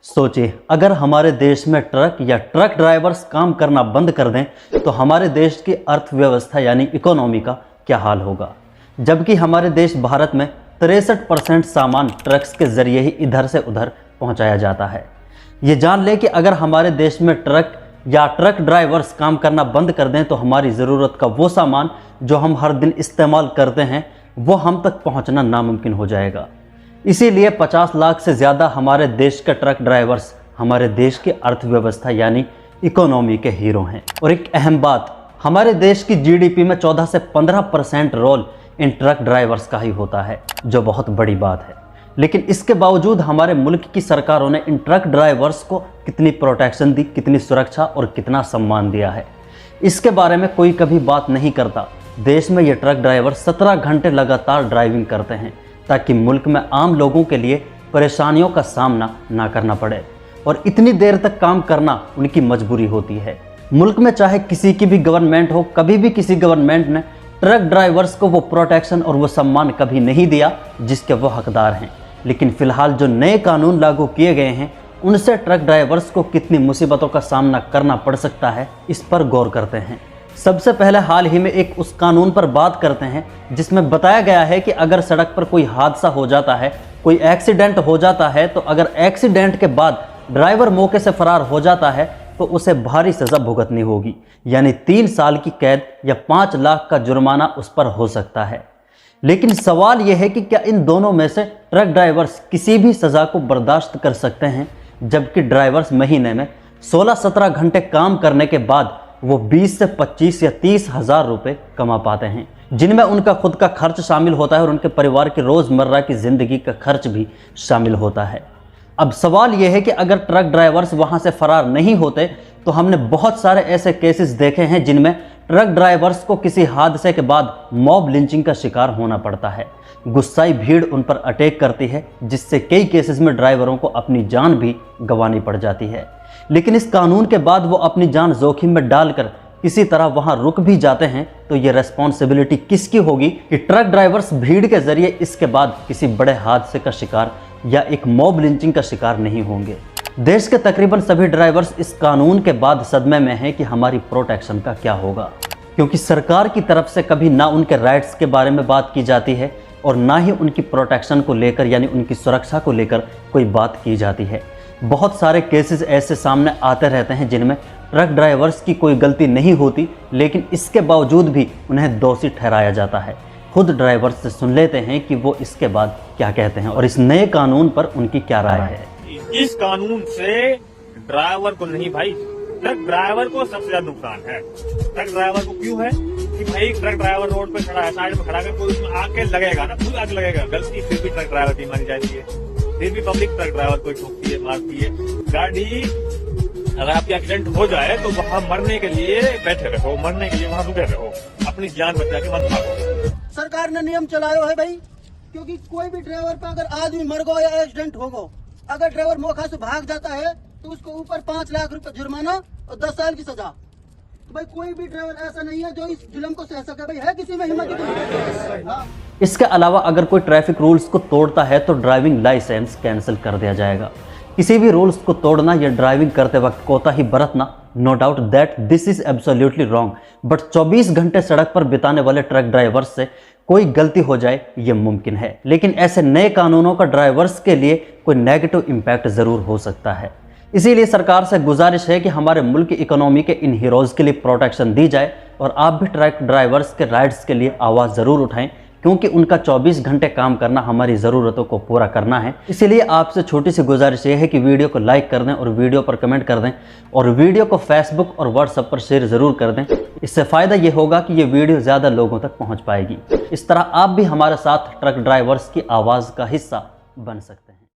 सोचिए, अगर हमारे देश में ट्रक या ट्रक ड्राइवर्स काम करना बंद कर दें तो हमारे देश की अर्थव्यवस्था यानी इकोनॉमी का क्या हाल होगा। जबकि हमारे देश भारत में 63% सामान ट्रक्स के जरिए ही इधर से उधर पहुंचाया जाता है। ये जान लें कि अगर हमारे देश में ट्रक या ट्रक ड्राइवर्स काम करना बंद कर दें तो हमारी ज़रूरत का वो सामान जो हम हर दिन इस्तेमाल करते हैं वो हम तक पहुंचना नामुमकिन हो जाएगा। इसीलिए 50 लाख से ज़्यादा हमारे देश के ट्रक ड्राइवर्स हमारे देश की अर्थव्यवस्था यानी इकोनॉमी के हीरो हैं। और एक अहम बात, हमारे देश की जीडीपी में 14 से 15% रोल इन ट्रक ड्राइवर्स का ही होता है, जो बहुत बड़ी बात है। लेकिन इसके बावजूद हमारे मुल्क की सरकारों ने इन ट्रक ड्राइवर्स को कितनी प्रोटेक्शन दी, कितनी सुरक्षा और कितना सम्मान दिया है, इसके बारे में कोई कभी बात नहीं करता। देश में ये ट्रक ड्राइवर 17 घंटे लगातार ड्राइविंग करते हैं ताकि मुल्क में आम लोगों के लिए परेशानियों का सामना ना करना पड़े, और इतनी देर तक काम करना उनकी मजबूरी होती है। मुल्क में चाहे किसी की भी गवर्नमेंट हो, कभी भी किसी गवर्नमेंट ने ट्रक ड्राइवर्स को वो प्रोटेक्शन और वो सम्मान कभी नहीं दिया जिसके वो हकदार हैं। लेकिन फ़िलहाल जो नए कानून लागू किए गए हैं उनसे ट्रक ड्राइवर्स को कितनी मुसीबतों का सामना करना पड़ सकता है, इस पर गौर करते हैं। सबसे पहले हाल ही में एक उस कानून पर बात करते हैं जिसमें बताया गया है कि अगर सड़क पर कोई हादसा हो जाता है, कोई एक्सीडेंट हो जाता है, तो अगर एक्सीडेंट के बाद ड्राइवर मौके से फरार हो जाता है तो उसे भारी सज़ा भुगतनी होगी, यानी 3 साल की कैद या 5 लाख का जुर्माना उस पर हो सकता है। लेकिन सवाल यह है कि क्या इन दोनों में से ट्रक ड्राइवर्स किसी भी सज़ा को बर्दाश्त कर सकते हैं, जबकि ड्राइवर्स महीने में 16-17 घंटे काम करने के बाद वो 20 से 25 या 30 हज़ार रुपये कमा पाते हैं, जिनमें उनका खुद का खर्च शामिल होता है और उनके परिवार की रोज़मर्रा की ज़िंदगी का खर्च भी शामिल होता है। अब सवाल यह है कि अगर ट्रक ड्राइवर्स वहाँ से फरार नहीं होते तो हमने बहुत सारे ऐसे केसेस देखे हैं जिनमें ट्रक ड्राइवर्स को किसी हादसे के बाद मॉब लिंचिंग का शिकार होना पड़ता है। गुस्साई भीड़ उन पर अटैक करती है, जिससे कई केसेस में ड्राइवरों को अपनी जान भी गंवानी पड़ जाती है। लेकिन इस कानून के बाद वो अपनी जान जोखिम में डालकर किसी तरह वहां रुक भी जाते हैं, तो ये रेस्पॉन्सिबिलिटी किसकी होगी कि ट्रक ड्राइवर्स भीड़ के जरिए इसके बाद किसी बड़े हादसे का शिकार या एक मॉब लिंचिंग का शिकार नहीं होंगे। देश के तकरीबन सभी ड्राइवर्स इस कानून के बाद सदमे में हैं कि हमारी प्रोटेक्शन का क्या होगा, क्योंकि सरकार की तरफ से कभी ना उनके राइट्स के बारे में बात की जाती है और ना ही उनकी प्रोटेक्शन को लेकर यानी उनकी सुरक्षा को लेकर कोई बात की जाती है। बहुत सारे केसेस ऐसे सामने आते रहते हैं जिनमें ट्रक ड्राइवर्स की कोई गलती नहीं होती, लेकिन इसके बावजूद भी उन्हें दोषी ठहराया जाता है। खुद ड्राइवर्स से सुन लेते हैं कि वो इसके बाद क्या कहते हैं और इस नए कानून पर उनकी क्या राय है। इस कानून से ड्राइवर को नहीं भाई, ट्रक ड्राइवर को सबसे ज्यादा नुकसान है। ट्रक ड्राइवर को क्यों है कि भाई ट्रक ड्राइवर रोड पे खड़ा है, साइड में खड़ा कर कोई उसमें आके लगेगा ना, खुद आके लगेगा, गलती फिर भी ट्रक ड्राइवर की मानी जाती है, फिर भी पब्लिक ट्रक ड्राइवर को ठोकती है, मारती है। गाड़ी अगर आपकी एक्सीडेंट हो जाए तो वहाँ मरने के लिए बैठे रहो, मरने के लिए वहाँ रुके रहो, अपनी जान बचा के मत भागो। सरकार ने नियम चलाया है भाई, क्योंकि कोई भी ड्राइवर पे अगर आदमी मर गो या एक्सीडेंट हो गो, अगर ड्राइवर मौका से भाग जाता है तो उसको ऊपर 5 लाख रुपए जुर्माना और 10 साल की सजा। तो भाई कोई भी ड्राइवर ऐसा नहीं है जो इस जुल्म को सह सके। भाई है किसी में हिम्मत? हाँ। इसके अलावा अगर कोई ट्रैफिक रूल्स को तोड़ता है तो ड्राइविंग लाइसेंस कैंसिल कर दिया जाएगा। किसी भी रूल्स को तोड़ना या ड्राइविंग करते वक्त कोताही बरतना, no doubt that this is absolutely wrong, but 24 घंटे सड़क पर बिताने वाले ट्रक ड्राइवर्स से कोई गलती हो जाए ये मुमकिन है। लेकिन ऐसे नए कानूनों का ड्राइवर्स के लिए कोई नेगेटिव इम्पैक्ट ज़रूर हो सकता है। इसीलिए सरकार से गुजारिश है कि हमारे मुल्क की इकोनॉमी के इन हीरोज़ के लिए प्रोटेक्शन दी जाए और आप भी ट्रक ड्राइवर्स के राइट्स के लिए आवाज़ ज़रूर उठाएं, क्योंकि उनका 24 घंटे काम करना हमारी ज़रूरतों को पूरा करना है। इसीलिए आपसे छोटी सी गुजारिश ये है कि वीडियो को लाइक कर दें और वीडियो पर कमेंट कर दें और वीडियो को फेसबुक और व्हाट्सएप पर शेयर ज़रूर कर दें। इससे फ़ायदा ये होगा कि ये वीडियो ज़्यादा लोगों तक पहुँच पाएगी। इस तरह आप भी हमारे साथ ट्रक ड्राइवर्स की आवाज़ का हिस्सा बन सकते हैं।